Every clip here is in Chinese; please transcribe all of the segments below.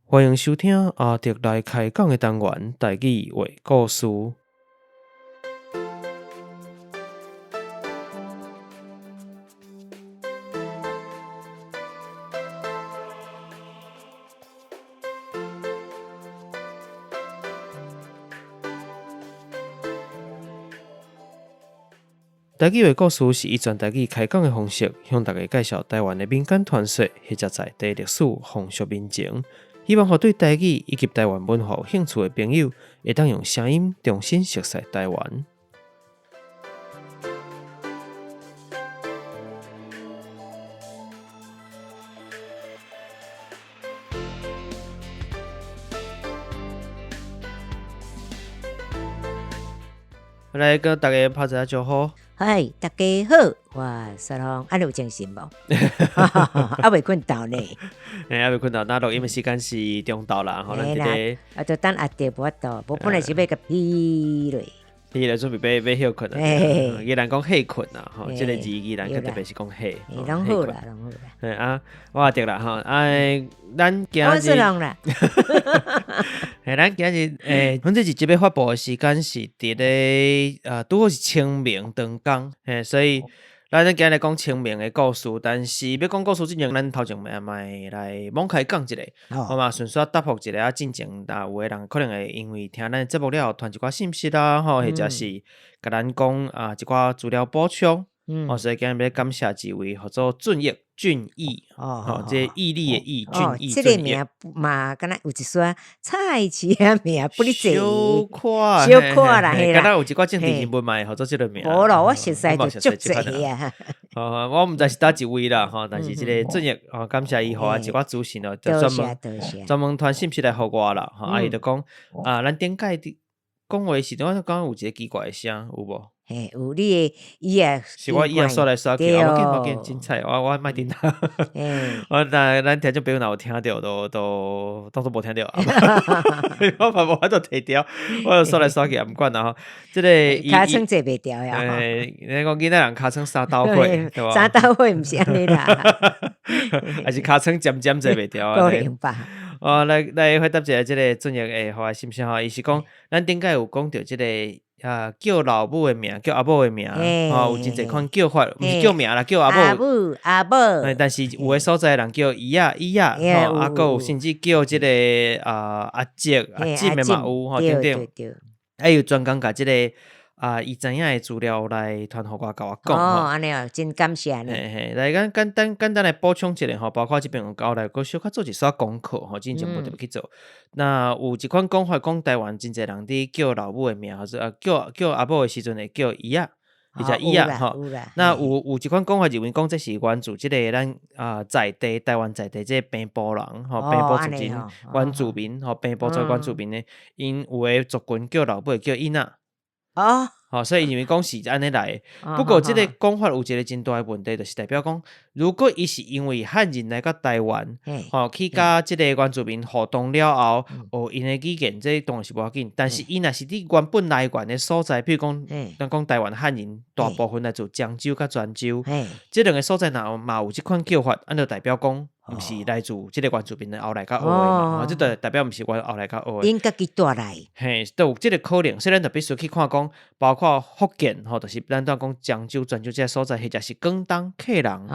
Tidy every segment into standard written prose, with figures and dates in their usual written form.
欢迎收听阿迪来开讲的单元台语话故事。台语话故事是以全台语开讲的方式，向大家介绍台湾的民间传说或者在地历史、风俗民情。希望互对台语以及台湾文化有兴趣的朋友，会当用声音重新熟悉台湾。来跟大家拍一下招呼。嗨，大家好，我沙龙，你有精神无？未困到呢。未困到，那录音的时间是中昼啦，咱伫个，就等阿弟无到，无本来是要甲批落。伊来准备要休困啊，伊人讲休困啊，吼，即个字伊人特别是讲休，拢好啦，拢好啦。啊，我对啦，吼，咱今日，我是人啦。咱今日，阮这一集要发布的时间是伫咧拄好是清明长工，所以咱今日讲清明的故事，但是要讲故事之前，咱头前卖来猛开讲一下，好嘛，顺续答复一下进前，有的人可能会因为听咱的节目了，传一寡信息啦，吼，或者是甲咱讲一寡资料补充，所以今日要感谢几位合作俊逸，这毅力的毅，俊逸，这个名嘛，敢若有一撮菜市的名，不哩济，小夸啦，嘿啦，敢若有一寡政治人物嘛，合作这个名。无咯，我熟悉就足济啊。我毋知是哪一位啦，但是这个俊逸，感谢伊互我一寡资讯咯，就专门传信息来互我啦，伊就讲咱顶届讲话时阵，我讲有一个奇怪的声，有无？有你伊啊，是我伊啊刷来刷去，无紧精彩，我莫顶他。但咱听众朋友若有听到，都当作无听到啊。我嘛无法度摕掉，我刷来刷去也毋管啦吼。即个尻川坐袂掉呀。你讲囡仔人尻川三斗火，对吧？三斗火毋是安尼啦，还是尻川尖尖坐袂掉啊？可能吧。来回答一下即个俊逸诶，互我信息吼，伊是讲咱顶届有讲到即个。叫老母的名，叫阿母的名，有真侪款叫法，毋是叫名啦，叫阿母，但是有的所在人叫姨啊，个有甚至叫即个阿姐、阿姊的嘛有，等等，还有专讲甲即个伊知影的资料来传互我，甲我讲。安尼哦，真感谢你。来，简单来补充一下吼，包括这边有交代，佮小可做一撮功课吼，真正无特别去做。那有一款讲法，讲台湾真侪人伫叫老母的名，或者叫阿母的时阵会叫姨啊，或者姨啊吼。那有一款讲法，认为讲这是源自即个咱在地台湾在地这平埔人吼，平埔族人原住民吼，平埔做原住民的，因有的族群叫老母会叫伊仔。所以因为讲是安尼来的，不过这个讲法有一个真大的问题，就是代表讲，如果伊是因为汉人来到台湾，去甲这个原住民互动了后，因的语言这当然是无要紧，但是伊若是伫原本来源的所在，譬如讲，咱讲台湾汉人大部分来自漳州甲泉州，这两个所在若嘛有这款叫法，按照代表讲。毋是来自即个原住民的后来甲学的嘛，即个代表毋是我后来甲学的。因家己带来，都有即个可能。所以咱就必须去看讲，包括福建就是咱当讲漳州、泉州即个所在，或者是广东客人，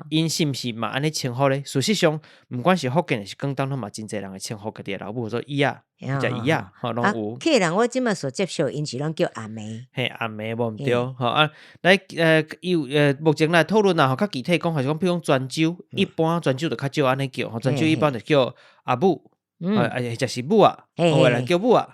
因是毋是嘛安尼称呼咧？事实上，毋管是福建还是广东，他嘛真侪人会称呼家己的老母做姨啊，叫姨啊，拢有。客人我即马所接受，因是拢叫阿妹。阿妹无毋对，来目前来讨论较具体讲，还是讲，譬如讲泉州，一般泉州就较少安尼叫，泉州一般就叫阿母，或者是母啊，有人叫母啊，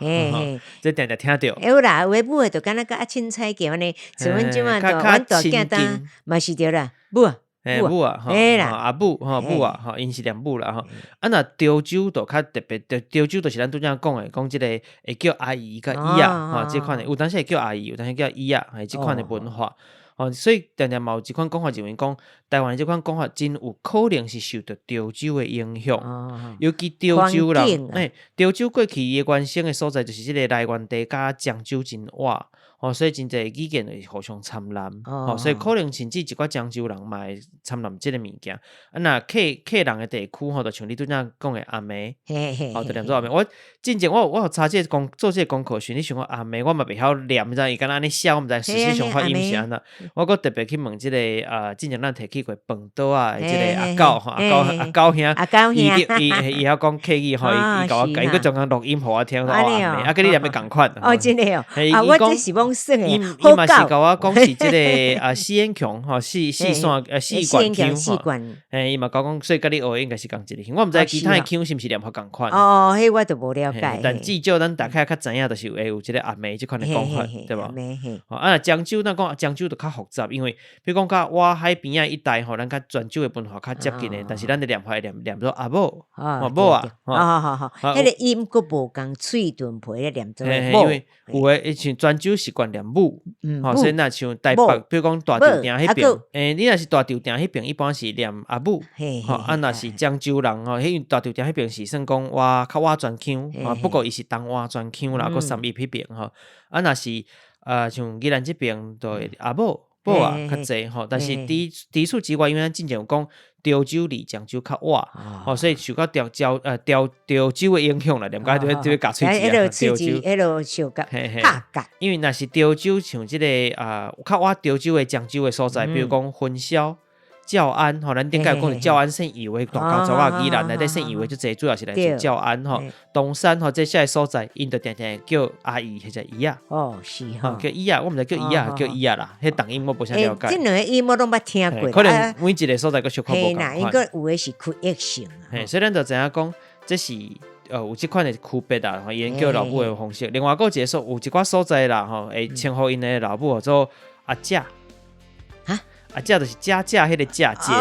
这定听到。有啦，有诶母诶，就敢若甲凊彩叫安尼，像阮即马就阮大囝单嘛是着啦，母啊。母啊，阿母母啊，因是念母啦吼。若潮州就较特别，潮州就是咱拄则讲诶，讲即个会叫阿姨甲姨啊，即款诶，有当时会叫阿姨，有当时叫姨啊，即款诶文化。所以常常嘛有一款讲法认为讲，台湾即款讲法真有可能是受到潮州诶影响，尤其潮州人，潮州过去伊诶原生诶所在就是即个来源地甲漳州真晏。所以真侪语言会互相参揽，所以可能甚至一寡漳州人嘛会参揽即个物件。那客人的地区就像你拄则讲的阿妹，就念做阿妹。我之前我有查这个做这个功课时，你想讲阿妹，我嘛袂晓念，你知伊敢若安尼写，我毋知实际上发音是安怎。我搁特别去问即个之前咱提起过饭岛啊的即个阿狗兄，伊晓讲客语伊甲我伊搁总共录音互我听，阿妹，跟你念的共款。真的哦，我这是罔算的，伊嘛是甲我讲是即个四眼腔四线四管腔，伊嘛讲，所以甲你学应该是共一个腔，我毋知其他的腔是毋是念法共款。迄我都无了解。但至少咱大概较知影，就是会有即个阿妹即款的讲法，对吧？漳州咱讲漳州就较复杂，因为比如讲甲外海边仔一带咱甲泉州的文化较接近的，但是咱的念法念做阿某，某啊。好，迄个音佫无共喙顿皮咧念做因为有诶像泉州习惯念母，所以若像台北，比如讲大稻埕迄边，你若是大稻埕迄边，一般是念阿母，若是漳州人迄大稻埕迄边是算讲较瓦泉腔，不过伊是东瓦泉腔啦，佫三义迄边若是像宜兰这边就阿母啊较济但是地处之外，因为咱之前有讲潮州离漳州较晚，所以受到潮州的影响啦，念甲就会夹喙齿啊，潮州迄落小夹夹，因为若是潮州像即个较晚潮州的漳州的所在，比如讲分销。教安咱顶下讲教安姓以为大高州啊，宜兰内底姓以为就主要是来自教安东山这些所在，因就定定叫阿姨或者姨啊。是叫姨啊，我毋知叫姨啊，叫姨啊啦。迄同音我无啥了解。这两个音我拢捌听过。可能每一个所在个小可无共款。应该有的是区域性。所以咱就知影讲，这是有即款的区别啊，伊叫老母的方式。另外个一个有一寡所在啦，会称呼因的老母做阿姐。姐就是家迄个姐姐，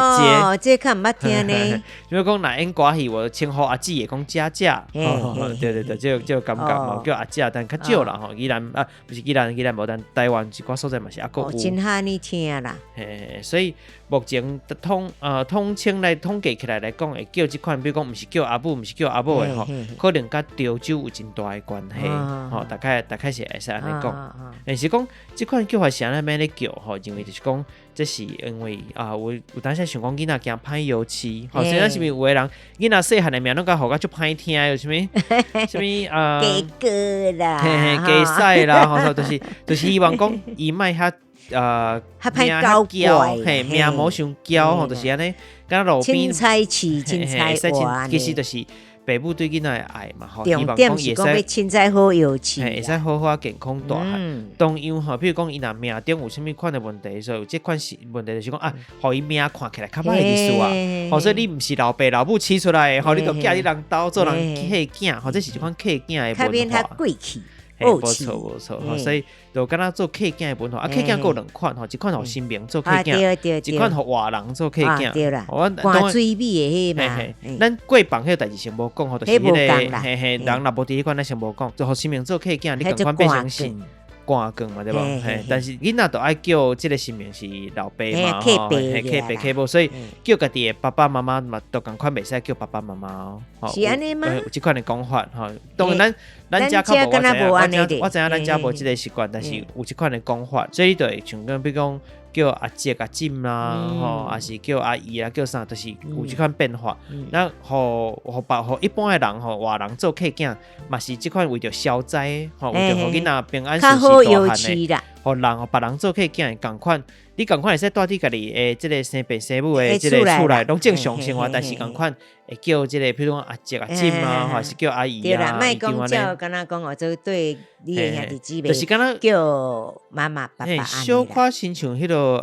这较毋捌听呢。比如讲，若演歌戏，我称呼阿姊也讲姐，对，就感觉叫阿姐，但较少啦宜兰不是宜兰无，但台湾一寡所在嘛是还佫有。真哈你听啦。所以目前统称来统计起来讲，会叫即款，比如讲，毋是叫阿母，毋是叫阿母的可能甲潮州有真大的关系。大概是会使安尼讲。但是讲即款叫法是安尼咧叫因为就是讲。这是因为有当时想讲囡仔惊歹油漆，所以咱是毋是有的人囡仔细汉的名拢甲互甲足歹听，有啥物鸡哥啦，鸡屎啦，就是希望讲伊莫遐歹高怪，名无伤娇就是安尼，敢若路边青菜市、青菜花，其实就是。爸母对囡仔的爱嘛，重点是讲要凊彩好油漆，会使好好健康大汉。同样比如讲伊若命中有啥物款的问题，所以有这款问题就是讲互伊命看起来较歹的意思啊。所以你毋是老爸老母饲出来的，你就寄你人兜做人客囝，或者是一款客囝的文化。较免较贵气。无错，所以就敢若做客囝的文化，客囝有两款一款互新民做客囝，一款互外人做客囝。对啦，看水米的迄嘛。咱过磅迄个代志先无讲，就是迄个人若无伫迄款咱先无讲，就互新民做客囝，你共款变成是官更嘛，对吧？但是囡仔都爱叫即个新名是老爸嘛，客爸客母，所以叫家己的爸爸妈妈嘛，都共款袂使叫爸爸妈妈是安尼吗？有即款的讲法当然咱家较无我知影咱家无即个习惯，但是有即款的讲法，所以你就会像讲比如讲。叫阿姐阿婶啦，还是叫阿姨啊，叫啥，就是有即款变化。那互一般的人外人做客囝，嘛是即款为着消灾，为着互囡仔平安顺遂大汉的。互别人做客囝共款，你共款会使带伫家己的即个生爸生母的即个厝内，拢正常生活，但是共款会叫即个，比如讲阿姐阿婶啊，或是叫阿姨啊，对啦，莫讲叫，敢若讲做对你的兄弟姊妹，就是敢若叫妈妈爸爸安尼啦。小可亲像迄落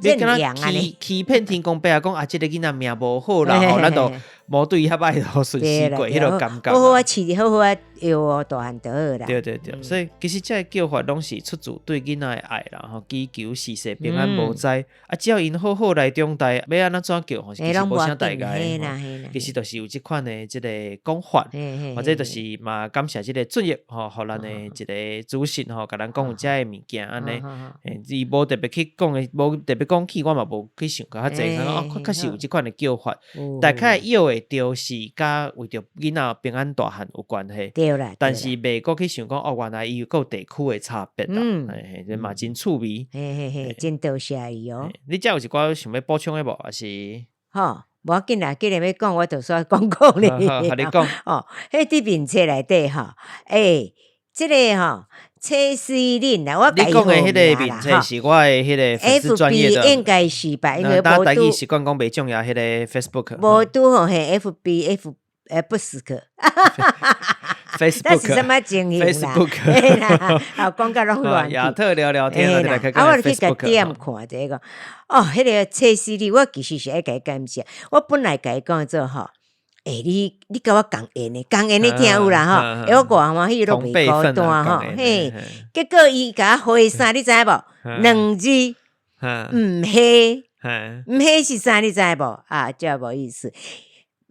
你敢若欺骗天公伯啊，讲即个囡仔命无好啦，咱都无对伊遐歹就顺时过，迄落感觉。好好饲，好好摇大汉就好啦。对，所以其实这叫法拢是出自对囡仔的爱啦，祈求世世平安无灾。只要因好好来中台，要安怎叫，其实无啥大概。其实就是有即款的即个讲法，或者就是嘛感谢即个尊业互咱的一个主席甲咱讲有遮个物件安尼，伊无特别去讲的，无特别讲起，我嘛无去想较济，确实有即款的叫法。大概要的会着是甲为着囡仔平安大汉有关系，对啦，但是袂阁去想讲哦，原来伊有够地区的差别啦，这嘛真趣味。嘿，真多谢伊哦。你遮有一寡想要补充的无？还是？吼，无要紧啦，既然要讲，我就煞讲讲咧。好，你讲。哦，迄伫面册内底吼，即个吼，车司令啦，我你讲的迄个面册是我的迄个粉丝专业的，应该是吧？因为无拄习惯讲袂重要，迄个 Facebook。无拄吼，嘿 FB 不是个。Facebook 那是什么情形啦 ？Facebook 啦，好讲甲拢乱去。亚特聊聊天啊，我就去甲点看这个。哦，迄个车司令，我其实是爱甲伊感谢。我本来甲伊讲做吼，你甲我共演的，共演的听有啦吼，我外欢喜都袂孤单吼，嘿。结果伊甲我回啥，你知无？2字，毋黑，毋黑是啥？你知无？啊，这无意思，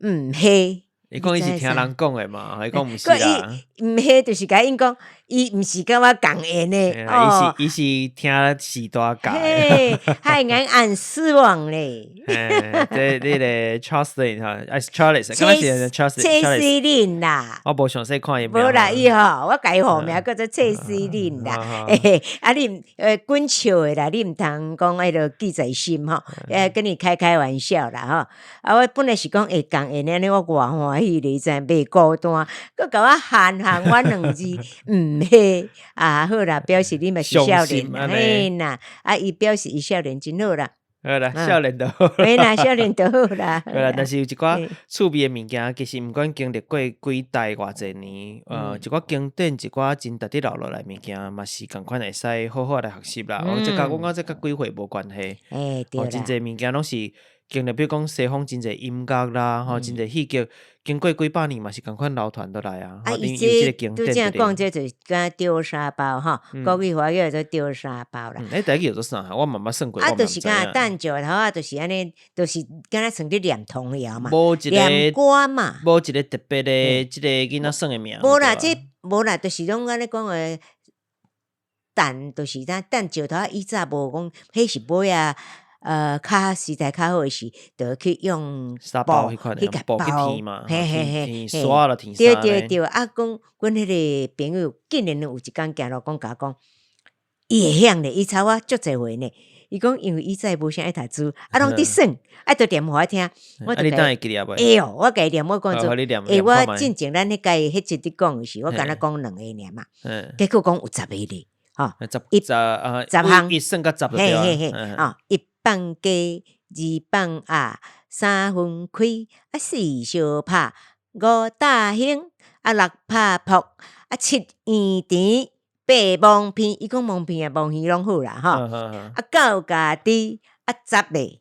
毋黑。伊讲伊是听人讲的嘛，伊讲毋是啦。毋迄就是甲因讲，伊毋是甲我共演的，伊是听时大教的。嘿，害人暗失望咧。这个 Charles 哈，Charles， 刚才是 Charles， 车司令啦。我无详细看伊。无啦，伊吼，我改号名叫做车司令啦。啊，你滚笑的啦，你毋通讲迄个记在心吼，跟你开玩笑啦吼。啊，我本来是讲会共演安尼，我偌欢喜咧，真袂孤单，佮甲我喊我2字，嘿啊，好啦，表示你嘛是少年啦，嘿啦，啊，伊表示伊少年真好啦。好啦，少年就好。没啦，少年就好啦。好啦，但是有一寡趣味的物件，其实毋管经历过几代偌济年，一寡经典、一寡真值得留落来物件，嘛是共款会使好好来学习啦。这甲我这甲几岁无关系。对啦。真济物件拢是经历，比如讲西方真济音乐啦，真济戏剧，经过几百年嘛是共款流传倒来啊。伊这拄则讲这就是甲丢沙包吼，国语话叫做丢沙包啦。第一个叫做啥？我慢慢算过。就是甲蛋石头啊，就是安尼，就是敢若算伫念童谣嘛，念歌嘛，无一个特别的，即个囡仔算的名。无啦，这无啦，就是拢安尼讲诶，蛋就是咱蛋石头啊，以前无讲，迄是买啊。较实在较好时，就去用沙包迄款去甲包去填嘛，填刷了填沙。对，啊，讲阮迄个朋友竟然有一工行路讲甲讲，伊会晓呢，伊抄我足侪回呢。伊讲因为以前无啥爱读书，啊，拢伫算，啊，就念互我听。你当会记了袂？哟，我甲伊念，我讲做，我进前咱迄届迄一日讲时，我敢若讲2个尔嘛，结果讲有10个咧，吼，10项，一算甲10就对啊，1放鸡，2放鸭，3分开，啊4相拍，5打兴，啊6拍扑，啊7圆甜，8蒙片，伊讲蒙片啊蒙鱼拢好啦吼，啊9家己，啊10个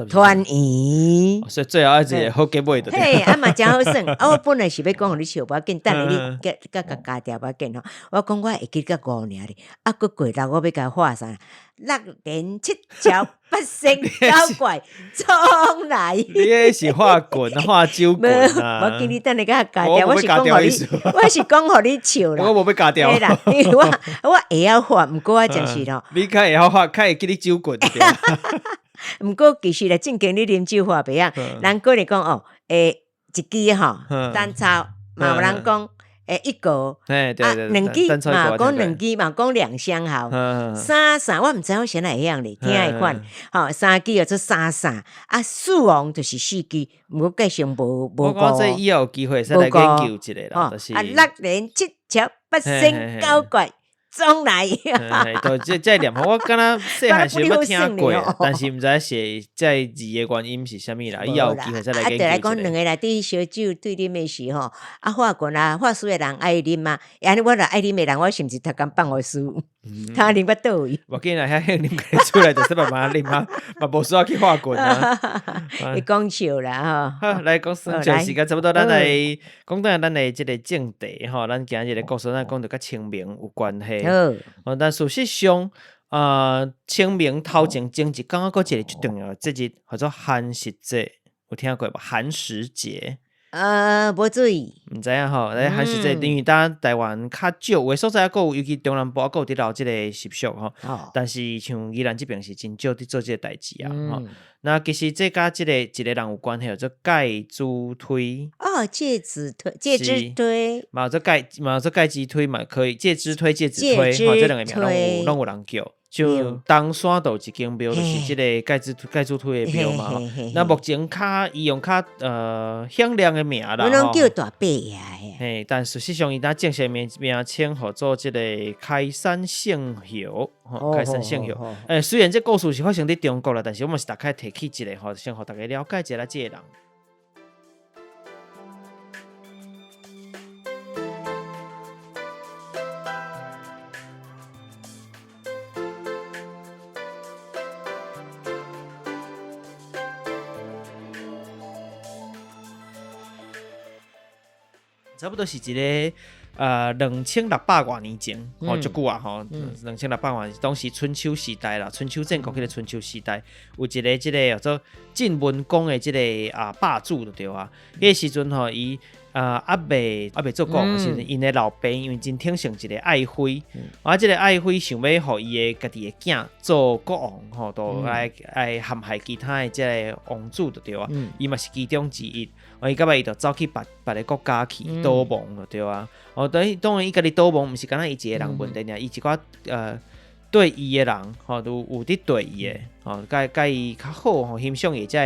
团圆，所以最后一个好结尾的。嘿，啊嘛真好算，啊我本来是要讲互你笑，无要紧，等下你甲加掉无要紧吼。我讲我会记到5尔咧，啊佫过6我要甲画啥？6连7巧8星9怪冲来。你迄是画滚画酒滚啊！我记你等下甲加掉，我是讲互你，我是讲互你笑啦。我无要加掉。啦，因为我会晓画，毋过我真是咯。你较会晓画，较会记你酒滚。毋过其实咧，正经你啉酒话袂晓，人个人讲哦，一支吼单炒，嘛有人讲1个，对2支嘛讲2支嘛讲2相好，3我毋知我先来会晓咧，听会款，吼3支叫做3啊4王就是4支，毋过计上无个。我这以后有机会使来研究一下啦，就是6连7巧8星9怪。总来，对，这念我敢若细汉时捌听过，但是毋知是这字的原因是啥物啦。以后有机会再来研究一下。来讲，2个内底烧酒对啉的时吼，啊，法棍啊，法师的人爱啉嘛，安尼我若爱啉的人，我是毋是读工放我书？他啉到倒位？我见来遐啉出来，就是慢慢啉啊，嘛无需要去法棍啊。你讲笑啦吼，来讲算上时间差不多，咱来讲咱的即个正题吼，咱今日的故事咱讲着甲清明有关系。但事实上，清明头前一讲啊，佫一个最重要的节日，叫做寒食节，有听过无？寒食节。无注意。毋知影吼，还是这因为咱台湾较少有的所在，还有尤其中南部还有伫留即个习俗吼。但是像宜兰这边是真少伫做即个代志啊。那其实这甲一个人有关系，叫做介子推。介之推，嘛做介之推嘛可以，介之推、介子推，这两个名拢有人叫。就东山有一间庙，就是即个介子推的庙嘛。那目前伊用较响亮的名啦。我拢叫大伯爷。嘿，但实际上伊正式名称叫做即个开山圣后，开山圣后。虽然这故事是发生伫中国啦，但是我们是大概提起一个先互大家了解一下这个人。差不多是一个2600多年前，足久啊吼，2600多年当时春秋时代啦，春秋战国迄个春秋时代，有一个即个叫做晋文公的即个霸主就对啊。迄个时阵吼，伊还未做国王时阵，因的老爸因为真挺像一个爱妃，即个爱妃想要互伊的家己的囝做国王吼，都来陷害其他的即个王主就对啊。伊嘛是其中之一。伊到尾伊就走去别个国家去逃亡就对啊。当然伊家己逃亡，毋是干那伊一个人问题尔，伊一寡对伊的人吼，有伫对伊的吼，甲伊较好吼，欣赏伊即个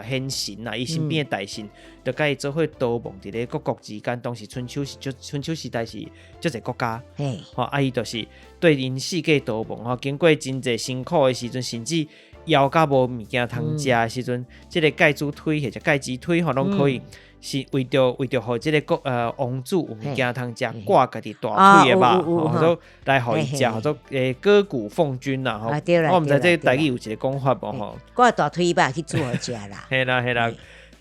贤臣啊，伊身边的大臣，就甲伊做伙逃亡伫咧各国之间。当时春秋时代是足侪国家，吼伊就是对因世界逃亡吼，经过真侪辛苦的时阵，甚至枵甲无物件通食的时阵，即个介子推或者介子推吼，拢可以是为着互即个王主有物件通食，挂家己大腿的肉，或者来互伊食，或者割骨奉君啦。吼，我毋知这台语有一个讲法无吼，挂大腿肉去煮好食啦。嘿啦，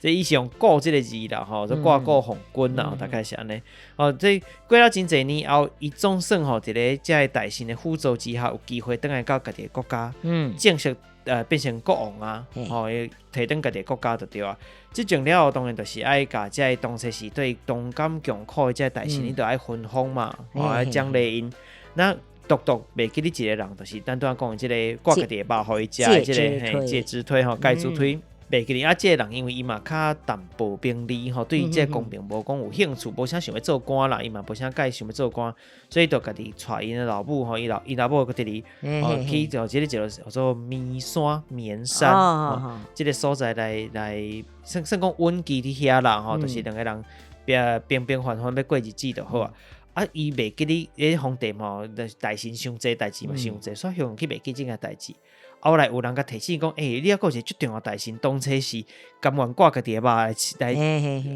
这伊是用顾这个字啦，吼，就挂顾奉君啦，大概是安尼。这过了真侪年后，伊总算吼伫咧这大臣的辅助之下，有机会倒来到家己的国家，正式变成国王啊，提登家己国家就对啊。即种了后，当然就是爱甲即个当时是对同甘共苦的即个大臣，你都爱分封嘛，爱奖励因。那独袂记你一个人，就是咱拄仔讲的即个挂家己的肉互伊食的即个介子推吼，介子推。袂记哩即个人因为伊嘛较淡薄兵理吼，对即个公平无讲有兴趣，无啥想要做官啦，伊嘛无啥介想要做官，所以就家己带因的老母吼，伊老母个伫哩去就即个叫做绵山，即个所在来算讲稳居伫遐啦吼，就是两个人平平凡凡要过日子就好啊。伊袂记哩，迄皇帝吼，大臣伤济代志嘛伤济，所以向去袂记即个代志。后来有人甲提醒讲，你还有一个最重要大臣，当初是甘愿挂家己的肉来，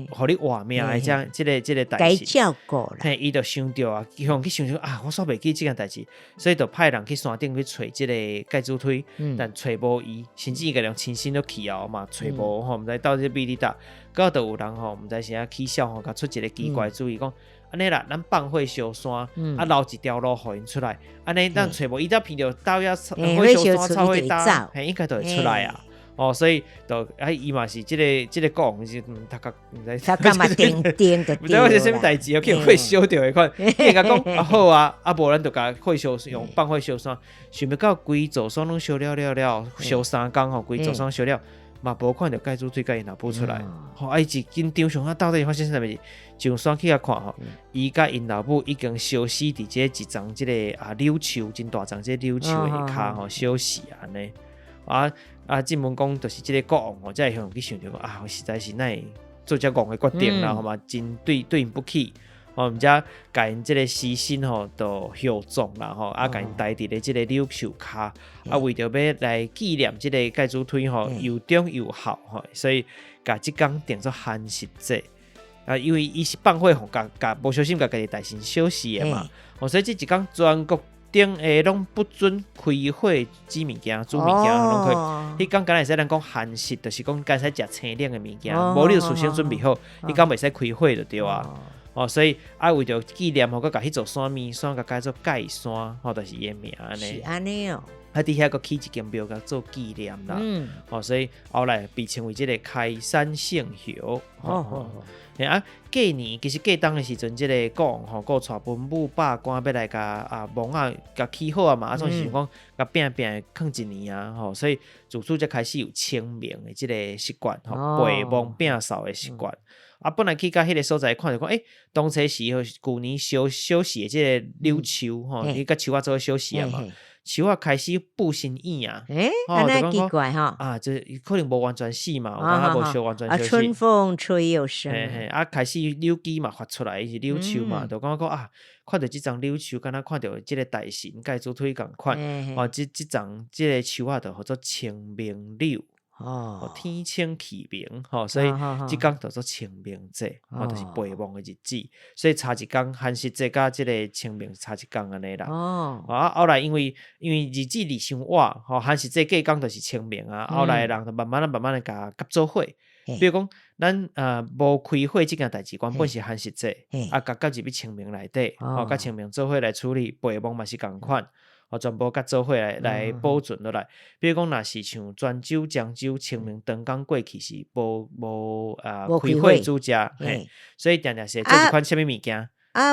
互你活命的即个大臣。该照顾啦。伊就想着啊，向去想我煞袂记即件代志，所以就派人去山顶去找即个介子推，但找无伊，甚至伊个人亲身都去后嘛，找无吼，毋知到底秘伫搭。到就有人吼，毋知是起笑吼，甲出一个奇怪主意讲。安尼啦，咱放火烧山，留一条路互因出来。安尼咱找无，伊只闻到倒遐火烧山草火打，应该就会出来啊。所以就伊嘛是即个国王是他甲毋知他干嘛叮叮的，毋知我是啥物代志，去火烧着迄款。伊甲讲好啊，无咱就甲火烧用放火烧山，想要到规座山拢烧了，烧3工吼，规座山烧了。嘛无看到介子推甲因老母出来，伊是紧张上到底发生啥物事？上山去遐看吼，伊甲因老母已经烧死伫这一丛即个柳树，真大丛即柳树的下骹吼，烧死安尼。晋文公就是即个国王吼，才会向去想着讲实在是哪会做遮戆的决定啦，吼嘛，真对因不起。毋则甲因即个尸身吼，就厚葬啦吼，甲因戴伫咧即个柳树骹，为着要来纪念即个介子推吼，又忠又孝吼，所以甲即工定做寒食节。因为伊是放火吼，甲无小心甲家己大臣烧死的嘛，所以即一工全国顶拢不准开火煮物件，拢可以。迄工敢若会使咱讲寒食，就是讲敢使食清凉的物件，无你就事先准备好，你敢袂使开火就对啊。所以为着纪念吼，佮甲迄座山面山，甲改做介山，就是伊的名安尼。是安尼哦。伫遐佮起一间庙，甲做纪念啦。所以后来被称为即个开山圣后。嘿啊，过年其实过冬的时阵，即个国王吼，个带文武百官要来甲墓啊，甲起好啊嘛，啊，总是想讲甲拼拼囥一年啊，吼，所以自此才开始有清明的即个习惯，吼，陪墓拼扫的习惯。啊，本来去到迄个所在看着讲，当初是旧年休息的即个柳树吼，伊甲树仔做休息啊嘛。树仔开始布新意啊，安尼奇怪哈啊，就是可能无完全死嘛，有当还无完全休息。春风吹又生，啊，开始柳枝嘛发出来，伊是柳树嘛，就感觉讲看到即丛柳树，敢若看到即个大神介主推共款，即丛即个树仔就叫做清明柳。天清气明，所以即天叫做清明节，就是陪墓的日子，所以差一天寒食节甲即个清明差一天安尼啦。后来因为日子离伤晚，寒食节过天就是清明啊，后来人就慢慢的甲合做伙。比如讲，咱无开会即件代志，原本是寒食节，甲入去清明内底，甲清明做伙来处理，陪墓嘛是共款。全部甲做伙来保存落来。比如讲，若是像泉州、漳州清明当天过去是无开会煮食，所以定定是做一款什么物件？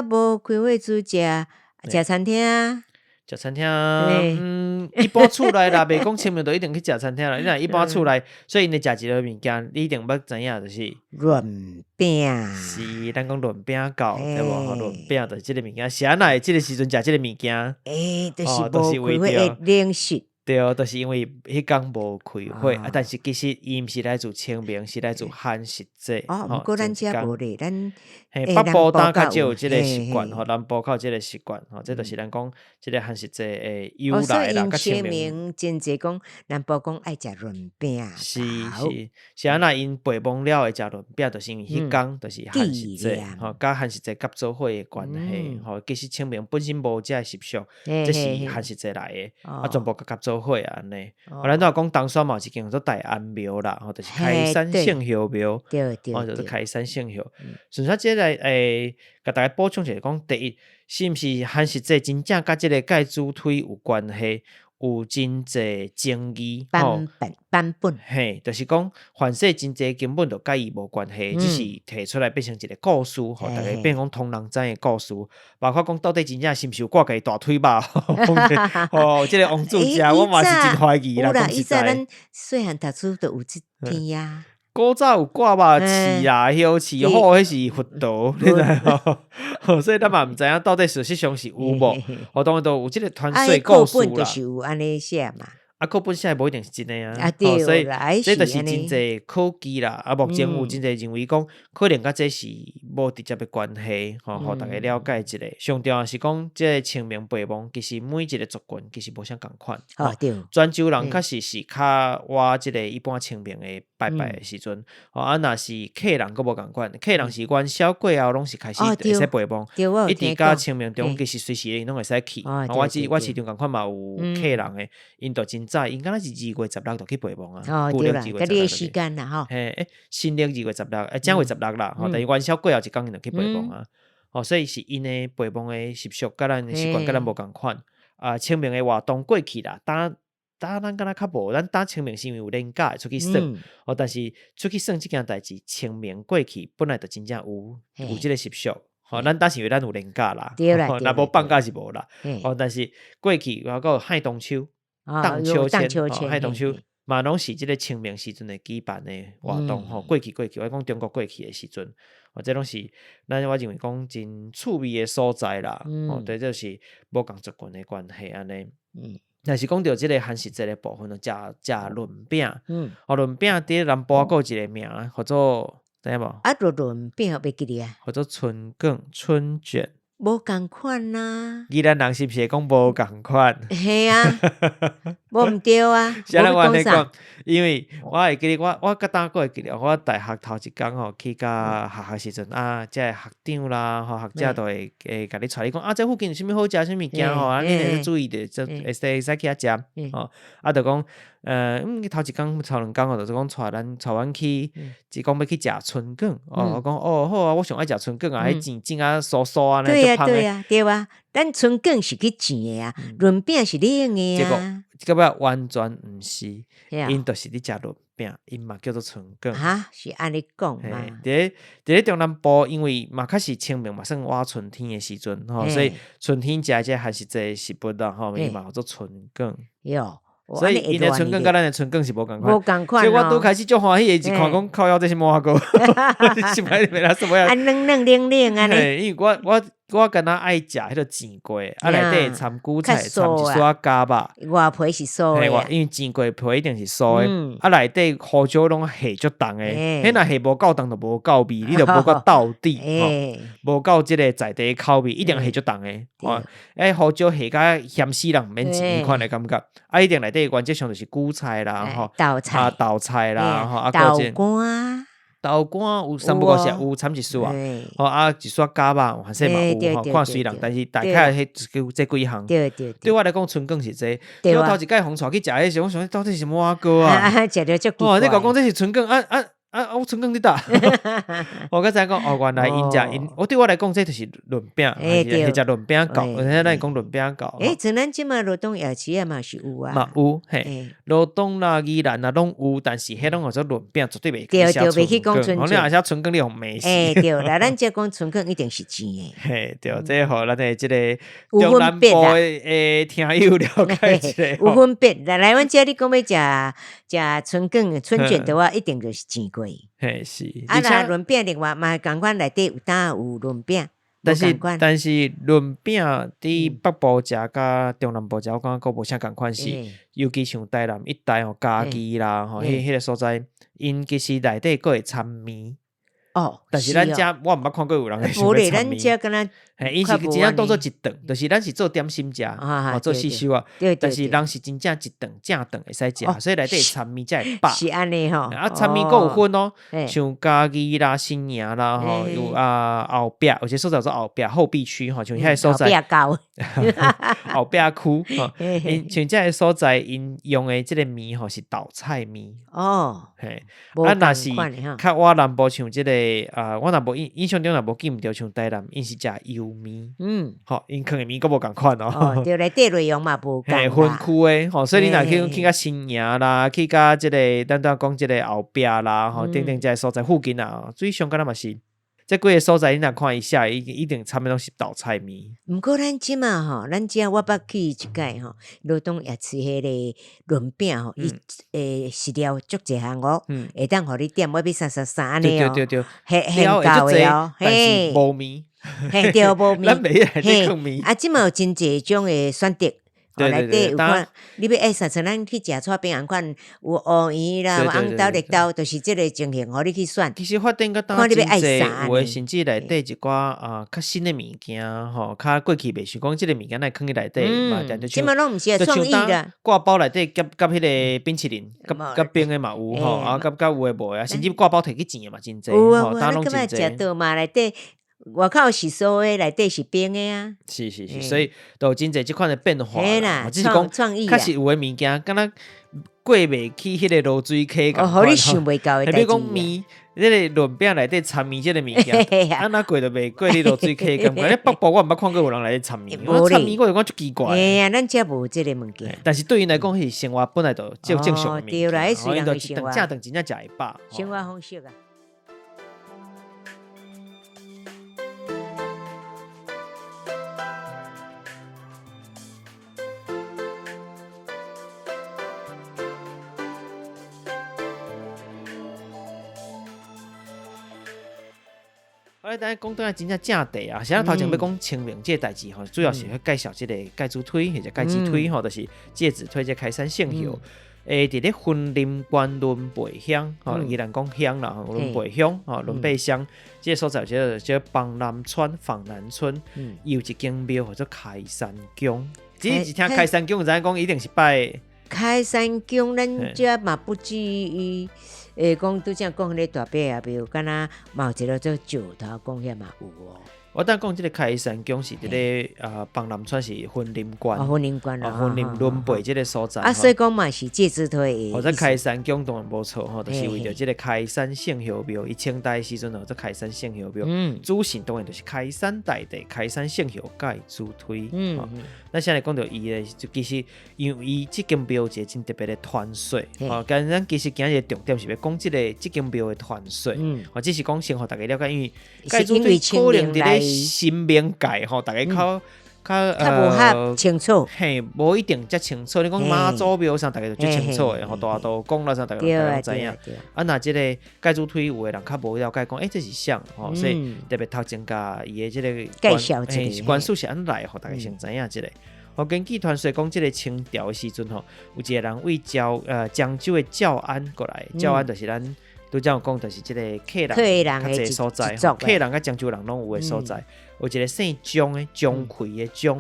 无开会煮食，食餐厅啊。食餐厅，一般厝内啦，袂讲清明就一定去食餐厅啦。你若一般厝内，所以因食一个物件，你一定捌知影就是润饼。是，咱讲润饼糕，对无？润饼就是即个物件，是安那即个时阵食即个物件？就是无开会的零食。对，就是因为迄天无开会，但是其实伊毋是来自清明，是来自寒食节。毋过咱遮无咧，咱北部当较少有即个习惯，南部较有即个习惯，这就是咱讲即个寒食节的由来啦。清明真济讲南部讲爱食润饼，是安那因陪墓了会食润饼，就是因为迄天就是寒食节，甲寒食节合做伙的关系。其实清明本身无遮习俗，这是寒食节来的，全部合做伙啊安尼。咱都讲当山嘛，是叫做大安庙啦，就是开山圣孝庙，就是开山圣孝。顺续即来甲大家补充一下，讲第一，是毋是寒食节真正甲即个介主推有关系？有真济争议，版本，就是讲，凡说真济根本就甲伊无关系，只是提出来变成一个故事，大家变讲通人知的故事，包括讲到底真正是毋是有挂家大腿吧？即个王主家，我嘛是真怀疑啦。讲实在，咱细汉读书就有即天呀。古早有挂肉翅啦、腰翅，迄是佛道，你知无？所以咱嘛毋知影到底事实上是有无？当然都有即个传说故事啦。课本就是有安尼写嘛。课本写无一定是真诶啊。所以这就是真济科技啦。目前有真济认为讲，可能甲这是无直接的关系，互大家了解一下。上重要是讲，即个清明陪墓，其实每一个族群其实无啥共款。泉州人确实是较我即个一般清明的拜拜的时阵，若是客人佫无共款，客人是阮小过后拢是开始会使陪墓，一直到清明中，其实随时因拢会使去。我市场共款嘛有客人的，因都真早，因敢若是2月16就去陪墓啊。对啦，搿个时间啦吼。新历2月16，正月16啦，但是元宵过后一天因就去陪墓啊。所以是因的陪墓的习俗，甲咱的习惯甲咱无共款。清明的活动过去啦，咱敢若较无，咱打清明是因为有年假出去算，但是出去算即件代志，清明过去本来就真正有即个习俗，咱当时以为咱有年假啦，若无放假是无啦，但是过去还有亥冬秋、荡秋千、亥冬秋嘛，拢是即个清明时阵的举办的活动，过去，我讲中国过去的时阵，这拢是咱我认为讲真趣味的所在啦，对，这是无共族群的关系安尼。但是讲到即个寒食节的部分，就食润饼。润饼伫南部还有一个名，叫做知影无？润饼袂记哩啊，叫做春卷、春卷。无共款啦。宜兰人是毋是会讲无共款？系啊，无毋对啊。啥人我安尼讲？因为我会记得，我甲当个会记得，我大学头一工去甲学时阵即个学长啦，学者都会甲你带你讲这附近有啥物好食，啥物物件你得注意的，会使去遐食就讲头一工头2工就是讲带阮去，只讲要去食春卷。我讲好啊，我上爱食春卷啊，迄煎啊酥酥啊，对啊，咱春卷是去煎的啊，润饼是冷的啊。个要完全毋是，嘿啊因就是咧食润饼，因嘛叫做春卷。哈，是安尼讲嘿，嘛？伫咧中南部，因为嘛较是清明嘛，算晚春天的时阵吼，所以嘿春天食这还是这食物啦吼，伊嘿嘛叫做春卷。哟，所以因的春卷甲咱的春卷是无共款无。共款所以我拄哦。开始足欢喜的，一看讲靠腰这是麻糕，是摆里面啦什么呀？啊，嫩嫩冷冷安尼，嘿，因为我敢若爱食迄个煎粿，啊内底会掺韭菜，较掺一酥啊撮加肉。外皮是酥嘿，的啊。因为煎粿皮一定是酥的，嗯啊内底胡椒拢下足重的，嘿迄若下无够重就无够味，你就无够到底吼。诶，无够即个在地口味，一定下足重的。吼，胡椒下甲咸死人，毋免钱款的感觉。啊，一定内底原则上就是韭菜啦，吼，豆菜、豆菜啦，吼，啊，豆个干，豆干有三不五时有掺一丝啊，吼啊一撮加肉，还是嘛有吼，看水人，但是大概迄这几项。对对对我来讲，春卷是这。对啊我头一摆互带去食迄时，我想到底是什么糕啊？食着足奇哦，你怪。讲这是春卷我春卷伫搭。我刚才讲哦，原来我对我来讲，这就是润饼，对是食润饼糕，而且咱讲润饼糕。像咱即马罗东夜市啊嘛是有啊。嘛有嘿，罗东啦、宜兰啦拢有，但是迄种叫做润饼，绝对袂对袂去讲春卷，你若写春卷，你互美死。对啦，咱即讲春卷一定是甜的。嘿，对，这互咱的即个有中南部分别啦的听友了解一下。有分别，来阮遮你讲要食春卷的话，一定就是煎粿。嘿是，啊，若润饼另外嘛，共款内底有当有润饼，但是无共款润饼伫北部食甲中南部食，我感觉佫无啥共款是，尤其像台南一带吼，嘉义啦吼，迄个所在，因其实内底佫会掺面。哦，但是咱遮我毋捌看过有人会想无咧，咱要掺面。遮敢若嘿，因是真正当做一顿，就是咱是做点心食，做四修啊。对，但是人是真正一顿正顿会使食，所以内底掺面才会饱。是安尼吼。啊，掺面佫有分哦，像嘉义啦、新营啦，吼有后壁，有些所在做后壁后壁区吼，像遐个所在。后壁高。后壁区吼，因像遮个所在，因用的即个面吼是豆菜面。哦，嘿，啊，若是较我南部像即个我南部印象中若无记毋着像台南，因是食油面。吼，因放的面佫无共款哦。对，内底内容嘛无共。嘿，分区的吼，所以你若去甲新营啦，去甲即个咱讲即个后壁啦，吼，等等遮个所在附近啊，最上敢若嘛是。这几个所在，你若看一下，一定差不多是豆菜面。毋过咱即嘛吼，咱遮我捌去一届吼，罗东夜市迄个润饼吼，伊饲料足济项哦，会当互你点，我要三安尼哦。对，很高的哦，但是无面，嘿对无面，咱袂来得放面。啊，即嘛有真济种的选择。内底有款，你要像咱去食厝边款，有乌圆啦，有红豆、绿豆，就是即个情形，互你去选。其实发展个当真济，有诶甚至内底一寡较新的物件吼，较过去袂想讲即个物件来放伫内底嘛，但即嘛拢毋是创意啦。挂包内底夹迄个冰淇淋，夹冰诶嘛有吼，啊夹有诶无诶，甚至挂包摕去煎诶嘛真济，吼，当拢真济。食到嘛内底。外口是酥诶，内底是冰诶啊！是，所以都有真侪即款诶变化啦。只是讲，创意确实有诶物件，敢若过袂去迄个卤水溪咁。互你想袂到诶代志。比如讲面，迄个润饼内底掺面即个物件，啊哪过都袂过你卤水溪咁。你北部我毋捌看过有人来掺面，掺面我就讲足奇怪。哎呀，咱遮无即个物件。但是对因来讲，是生活本来就正常诶物件。对啦，迄虽然是生活，正顿真正食会饱。生活方式啊。咱讲倒来真正题啊，现在头前要讲清明这代志吼，主要是去介绍这个介子推或者介子推吼，就是介子推这开山圣hiệu。伫咧云林县仑背乡吼，宜兰讲乡啦，仑背乡吼，仑背乡这个所在叫房南村，有一间庙叫做开山宫。只一听开山宫，咱讲一定是拜开山宫，咱遮嘛不至于。讲拄则讲迄个大伯啊，比如敢若嘛有一个做石头公遐嘛有哦。我等讲即个开山宫是伫咧邦南川是婚林关，婚林关啦，婚林轮背即个所在。啊，所以讲嘛是介之推。或者开山宫当然无错吼，就是为着即个开山圣后庙，伊清代时阵吼，这开山圣后庙，主神当然就是开山大帝、开山圣后介主推。那现在讲到伊咧，就其实因为伊即间庙有一个真特别的传说，跟咱其实今日重点是要讲即间庙的传说，只是讲先互大家了解，因为介主推可能伫咧新明界吼，大家较无遐清楚，嘿，无一定遮清楚。你讲妈祖庙上，大家就最清楚的，吼，大道公啦上，大家知影。啊，那即个介主推有的人较无了解，讲这是啥吼，所以特别头前甲伊的即个介绍一下，关系是安来，互大家先知影即个。我根据传说讲，即个清朝的时阵吼，有一个人为漳州的教安过来，教安就是咱拄则有讲，就是即个客人较济所在，客人甲漳州人拢有的所在。有一个姓姜的姜葵的姜，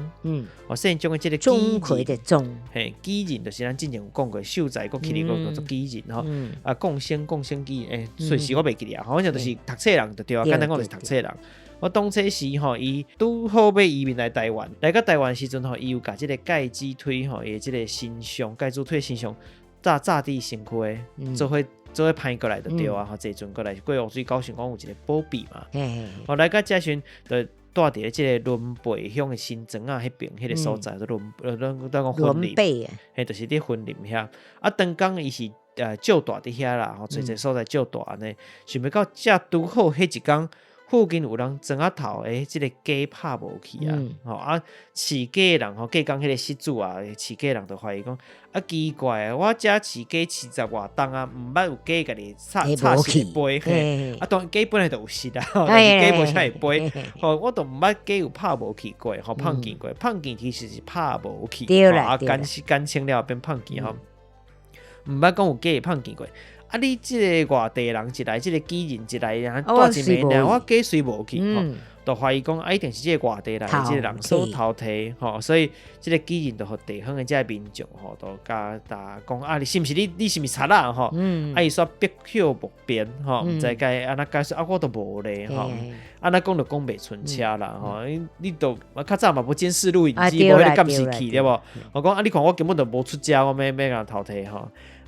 姓姜的这个钟馗的钟，嘿，基人就是咱之前有讲过，秀才国起哩个做基人吼，贡献基人，随时我袂记啊，反正就是读册人就对啊，简单讲就是读册人。我当初时吼，伊拄好要移民来台湾，来到台湾时阵吼，伊有甲即个介子推吼，伊即个形象，介子推形象，炸地身躯的，做伙派过来就对啊，吼，坐船过来，过湖水高雄港有一个保庇嘛，后来到遮时就住伫咧即个轮背乡的新庄啊，迄边迄个所在，咱讲婚林，嘿，就是伫婚林遐。啊，当讲伊是借大伫遐啦，吼，找一个所在借大安尼，想要到遮拄好迄一工。附近有人装啊头即个鸡拍无去啊，饲鸡的人吼，计讲迄个失主啊，饲鸡人就怀疑讲啊奇怪，我遮饲鸡40外冬啊，毋捌有鸡家己插死飞，啊当然鸡本来就有失啦，但是鸡无啥会飞，我都毋捌鸡有拍无去过，碰见过，碰见其实是拍无去，干清了变碰见吼，毋捌讲有鸡会碰见过。啊！你即个外地人一来，即个基人一来，然后带一暝，我鸡随无去，就怀疑讲一定是即个外地来，即个人所偷摕，所以即个基人就互地方的即个民众，就甲大家讲啊，你是毋是你是毋是贼啊？啊，伊说必朽木边，毋知该安那解说啊，我都无咧，安那讲就讲袂顺车啦，你都较早嘛无监视录影机，无迄个监视器对无？我讲啊，你看我根本就无出遮，我要甲偷摕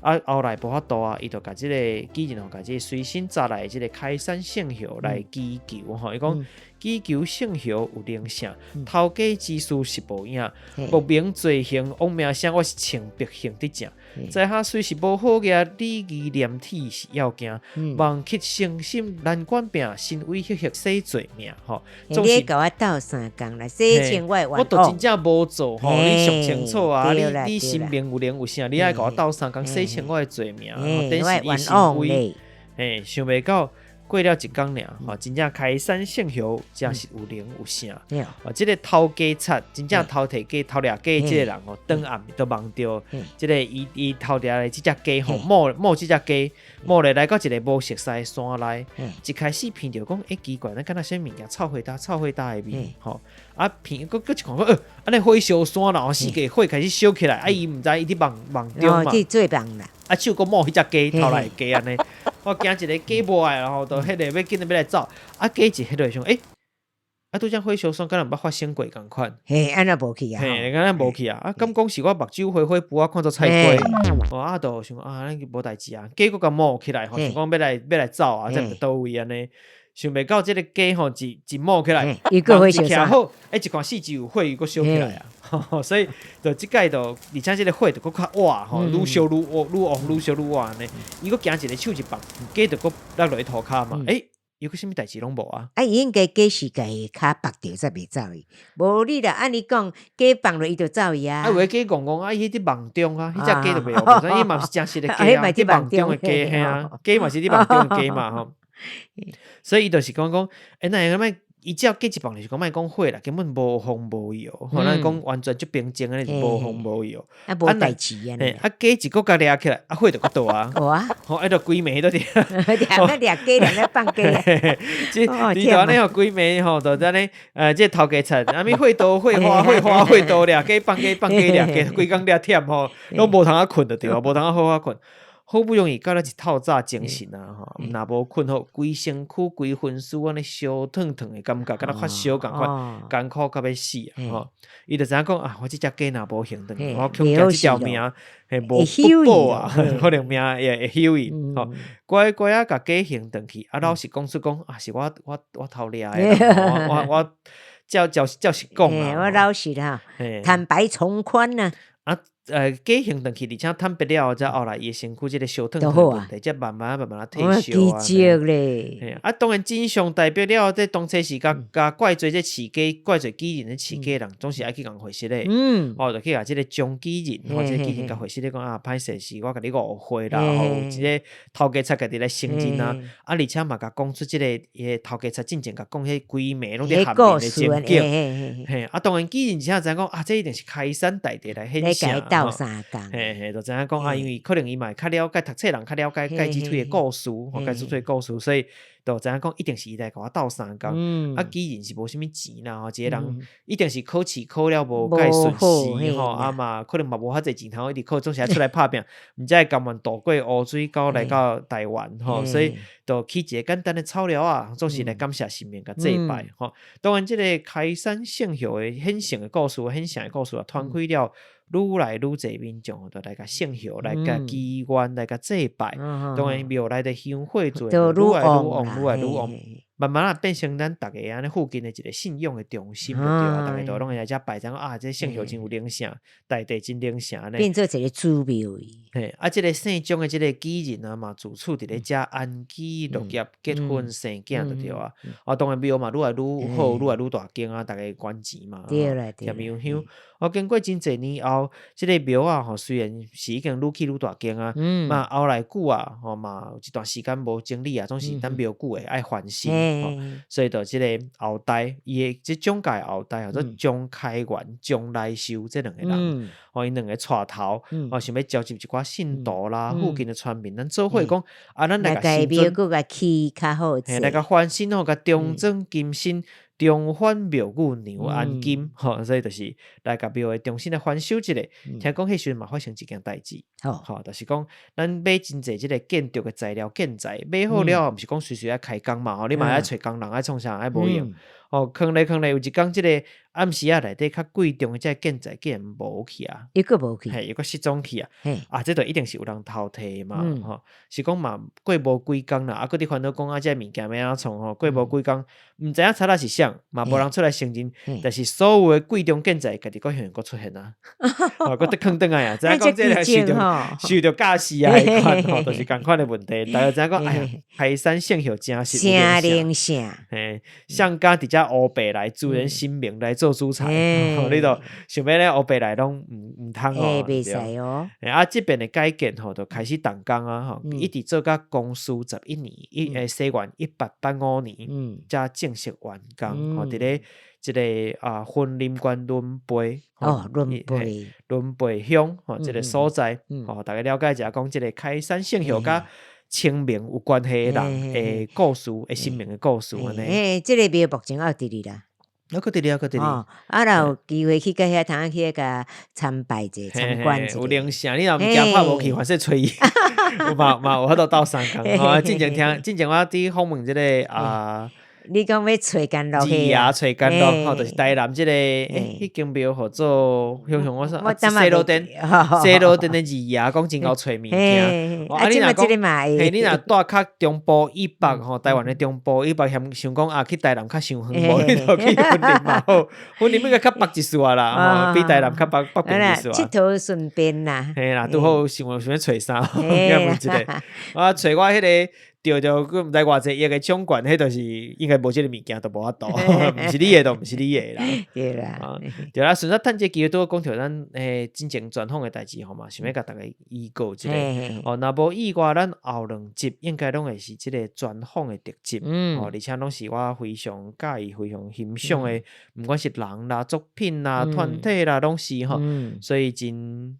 啊，后来无法度啊，伊就甲即个基人甲即个随身抓来即个开山圣后来祈求伊讲祈求圣后有灵性，头家之事是无影，无名罪行亡命声，我是清白行的正。在下虽是无好嘅，礼仪廉体是要惊，忘却诚心难管病，心为迄洗罪命你甲我斗3工来洗清我的冤枉，我都真正无做你上清楚啊！你心明有灵有啥？你爱甲我斗3工洗清我的罪命，但是伊心为想袂到。过了一工尔，真正开山圣后真是有灵有声。这个偷鸡贼，真正偷摕鸡、偷掠鸡，这个人当暗都望到，这个伊偷掠的这只鸡摸这只鸡，摸来到一个无熟悉的山内，一开始闻到讲，奇怪，咱敢若啥物件臭火搭的味，啊闻佫一看，安尼火烧山啦，四界火开始烧起来，伊毋知伊伫梦中嘛，最梦啦，手佫摸迄只鸡偷来的鸡安尼。我惊一个鸡无爱，然后就迄个要紧要来走，鸡一迄个想，拄则火烧山，敢若毋捌发生过共款，安那无去啊，敢若无去啊，敢讲是我目睭灰浮啊，看做菜瓜，就想咱无代志啊，鸡佫甲摸起来，想讲要来走啊，在倒位安尼，想袂到即个鸡一摸起来，伊佫会烧山，好，一看四周有火，伊佫烧起来啊。所以就即届就，而且即个火就佫较活愈烧愈旺，愈烧愈活呢。伊佫行一个手一放，鸡就佫落落去涂骹嘛。有个啥物代志拢无啊？伊应该鸡是家骹绑着才袂走伊，无你啦，按你讲鸡绑落伊就走伊啊。有个鸡讲啊，伊伫梦中啊，迄只鸡就袂有，所以伊嘛是真实的鸡啊，伫梦中的鸡嘿啊，鸡嘛是伫梦中的鸡嘛所以伊就是讲，那会咁伊只要计一磅就是讲，莫讲火啦，根本无风无油，咱讲完全就平静安尼，无风无油，无代志啊。鸡一个甲掠起来，火就较大啊。哇！就规暝都伫，掠鸡，掠放鸡。你就安尼规暝就安尼，这头家贼，阿咪火多火多掠鸡放鸡掠鸡，规工掠忝拢无通啊困就对啊，无通啊好困。好不容易到了一透早精神啊吼，若无困好，规身躯规分丝安尼烧烫烫的感觉，敢若发烧共款，艰苦到要死啊吼！伊就知影讲啊，我即只鸡若无行动，我恐惊即条命嘿无不保啊，可能命也会休伊吼。乖乖啊，甲鸡行动去，啊，老实讲出讲啊，是我偷掠的，我照实讲啊，我老实哈，坦白从宽呐。鸡行动去，而且坦白了，才后来伊身躯即个烧烫烫的问题，才慢慢退烧啊。咧，当然真相代表了，这当初是甲怪罪这饲鸡、怪罪鸡人的饲鸡人，总是爱去共回息咧。就去甲即个中鸡人，或者鸡人甲回息咧讲啊，歹势是我甲你误会啦，吼，即个头家才家己来承认啊，而且嘛甲讲出即个头家才真正甲讲迄规暝拢伫下面的情景。当然鸡人只知影讲啊，这一定是开山大地来显现。斗相共，就知影讲啊，因为可能伊嘛较了解读册人，较了解介子推的故事，介子推的故事，所以就知影讲一定是伊来甲我斗相共。啊，既然是无啥物钱啦，一个人一定是考试考了无介顺时吼，啊嘛可能嘛无遐济钱通一直考，总是爱出来拍拼，毋知会甘愿渡过乌水沟来到台湾吼，所以就起一个简单的草料啊，总是来感谢神明甲祭拜吼。当然，即个开山圣后的显现的故事，显现的故事啊，传开了。愈来愈侪民众就来甲圣后，来甲祈愿，来甲祭拜，当然庙内的香火做愈来愈旺，愈来愈旺，慢慢啊变成咱逐个安尼附近的一个信仰的中心，对啊，逐个都拢会来遮拜，讲啊，这圣后真有灵性，大地真灵性呢，变做一个祖庙。即个姓钟的即个基人啊嘛，自处伫咧遮安居乐业，结婚生囝就对啊。当然庙嘛愈来愈好，愈来愈大间啊，逐个捐钱嘛，添庙香。经过真侪年后，即个庙啊，虽然是已经愈起愈大间啊，嘛后来久啊，嘛有一段时间无整理啊，总是咱庙久诶爱翻新，所以就即个后代伊诶即中介后代或者钟开元、钟来修这两个人，因两个带头，想要召集一寡信徒啦，附近诶村民，咱做伙讲啊，咱来甲新尊，来起较好，来甲翻新吼，甲重整金身。重返庙宇娘安金，所以就是来甲庙会重新来翻修一下。听讲迄时嘛发生一件代志，就是讲咱买真侪即个建筑的材料建材，买好了毋是讲随爱开工嘛，你嘛爱找工人爱创啥爱无用。坑咧有一工即个暗时啊内底较贵重的即个建材竟然无去啊，一个无去，一个失踪去啊，这就一定是有人偷摕嘛，是讲嘛过无几工啦，啊，搁伫烦恼讲啊，即个物件要安怎创过无几工，毋知影查啦是啥，嘛无人出来承认，但是所有的贵重建材，家己个向搁出现啊，搁得坑倒来啊，知影讲这个受着假死啊，迄款就是共款的问题，大家知影讲，哎呀，开山圣后真是灵性，上家伫遮乌白来助人心命来做主材，你都想要咧乌白来拢毋通哦，袂使哦。即边的改建就开始动工啊，一直做到公司11年，西元1885年，才正式完工。伫咧即个婚林关轮杯，轮杯乡即个所在，大家了解一下，讲即个开山圣后甲清明有关系的人的故事，生命的故事安尼。即个庙目前还伫哩啦。搁伫哩，搁伫哩。若有机会去遐通去甲参拜者、参观者。有灵性，你若毋惊拍无去，反正找伊。嘛有法度斗相共。之前我伫访问即个你讲要找干路去啊？找干路，就是台南即个迄间庙号做，想我说西路店的二爷讲真够找物件。你若讲，你若住较中部以北台湾的中部以北，想讲去台南较伤远，无你就去云林嘛好，云林要较北一丝啦，比台南较北边一丝。佚佗顺便啦。嘿啦，拄好想要找啥，问一个，找我迄个。着佮毋知偌济亿个抢quyền，迄就是应该无即个物件，都无法度，毋是你诶，都毋是你诶啦。对啦，对啦，顺便趁这机会都讲着咱真正专访诶代志吼嘛，想要甲大家预告一下。若无意外，咱后2集应该拢会是即个专访诶特辑。而且拢是我非常介意、非常欣赏诶，毋管是人啦、作品啦、团体啦，拢是吼。所以真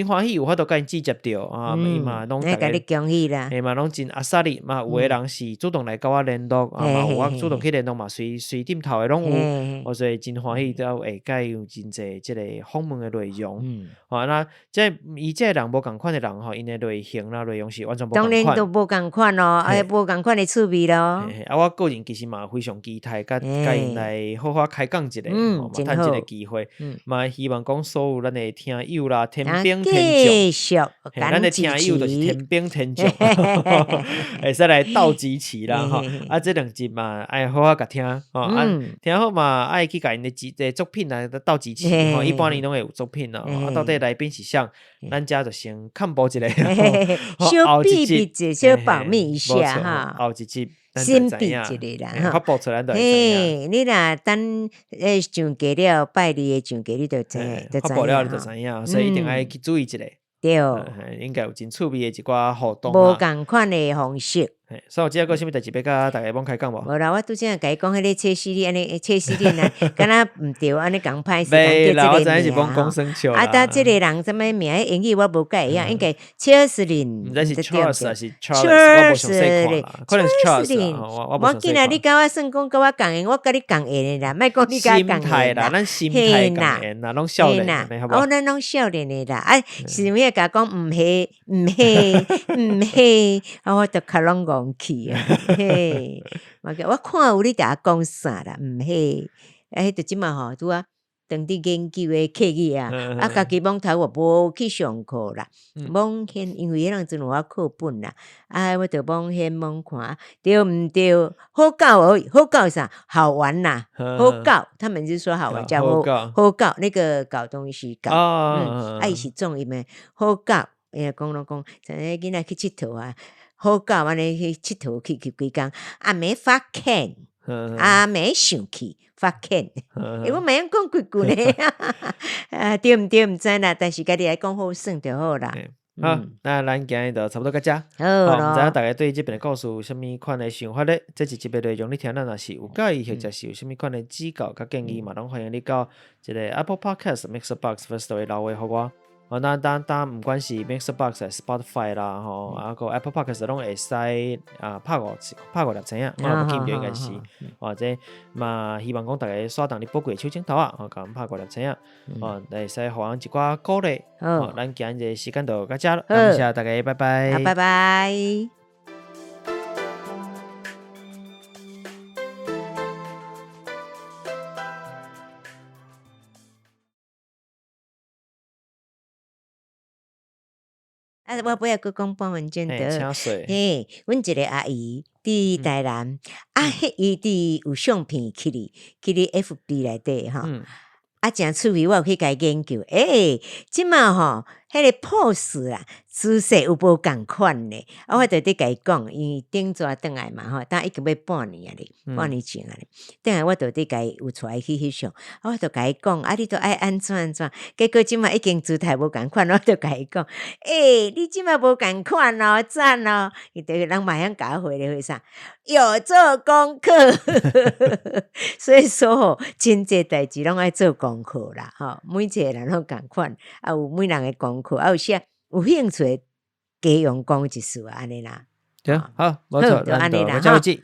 欢喜有法度甲因接触着啊，伊嘛拢大家，甲你恭喜啦，嘛拢真阿萨利。嘛有的人是主动来跟我联络嘛有我主动去联络嘛随点头的拢有所以真欢喜都会解有真侪即个访问的内容那即伊即个人无共款的人因的类型啦内容是完全无共款当然都无共款咯无共款的趣味咯我个人其实嘛非常期待甲因来好好开讲一下嘛趁这个机会嘛希望讲所有咱的听友啦天兵天将咱的听友就是天兵天将会使来斗支持啦这两集嘛爱好好甲听听好嘛爱去甲因的作品来斗支持一般年拢会有作品到底来宾是啥咱家就先看播一下小秘密一小保密一下哈后一集先秘一个啦发布出来就会知影你若等上架了拜二的上架你就知发布了你就知影所以一定要去注意一下对应该有真趣味的一寡互动无共款的方式所以即个有啥物代志要甲大家讲开讲无？无啦，我拄则甲伊讲迄个切西利安尼切西利呢，敢若毋对，安尼讲歹势，袂啦，我知影是讲讲生笑啦。但即个人什么名英语我无解一样，应该切斯林，毋知是 Charles 还是 Charles， 我无详细看啦，可能是 Charles 我无详细看。我今日你甲我算讲甲我共缘，我甲你共缘的啦，莫讲你甲我共缘啦，咱心态共缘啦，拢少年的好无？咱拢少年的啦，是物甲讲毋系，我着较拢戆去啊。嘿，我看有你甲讲啥啦，毋嘿，迄就即嘛吼，拄啊，当伫研究的课语啊，家己罔头我无去上课啦，罔先因为迄人阵有我课本啦，我着罔先罔看，对毋对？好教而已，好教啥？好玩啦，好教，他们就说好玩，叫好教，那个搞东西搞，伊是种伊们好教，讲咯讲，像迄囡仔去佚佗啊。好教安尼去佚佗去几工，没发现，没想去发现，我袂晓讲几句呢，对毋对毋知啦，但是家己来讲好算就好啦。好，那咱今日就差不多到这。好，毋知影大家对这边的故事有啥物款的想法咧？这一集的内容你听咱若是有介意，或者是有啥物款的指教甲建议嘛，拢欢迎你到一个 Apple Podcast、Mixerbox Firstory 留言互我。那当然，毋管是 Mixerbox、Spotify 啦，个 Apple Podcast 拢会使拍五粒星啊，我记唔对应该是，或者嘛希望讲大家刷动你宝贵的手指头甲阮拍五粒星会使互阮一寡鼓励。咱今日时间就到这了，感谢大家，拜拜，拜拜。我不要去讲半文件的，阮一个阿姨伫台南，伊伫有相片去哩 FB 内底吼，真趣味，我有去甲伊研究，即马吼，迄个 pose 啦，姿势有无共款呢？我就伫甲伊讲，因为顶抓转来嘛吼，但已经要半年啊咧，半年前啊咧，转来我就伫甲伊有带伊去翕相，我就甲伊讲，你都爱安怎，结果即马已经姿态无共款，我就甲伊讲，你即马无共款哦，赞哦，伊就人嘛想甲我回咧啥，有做功课，所以说吼，真济代志拢爱做功课啦，吼，每一个人拢共款，有每人的功课，有些有兴趣加用讲一次安尼啦。好，无错，咱就下一集。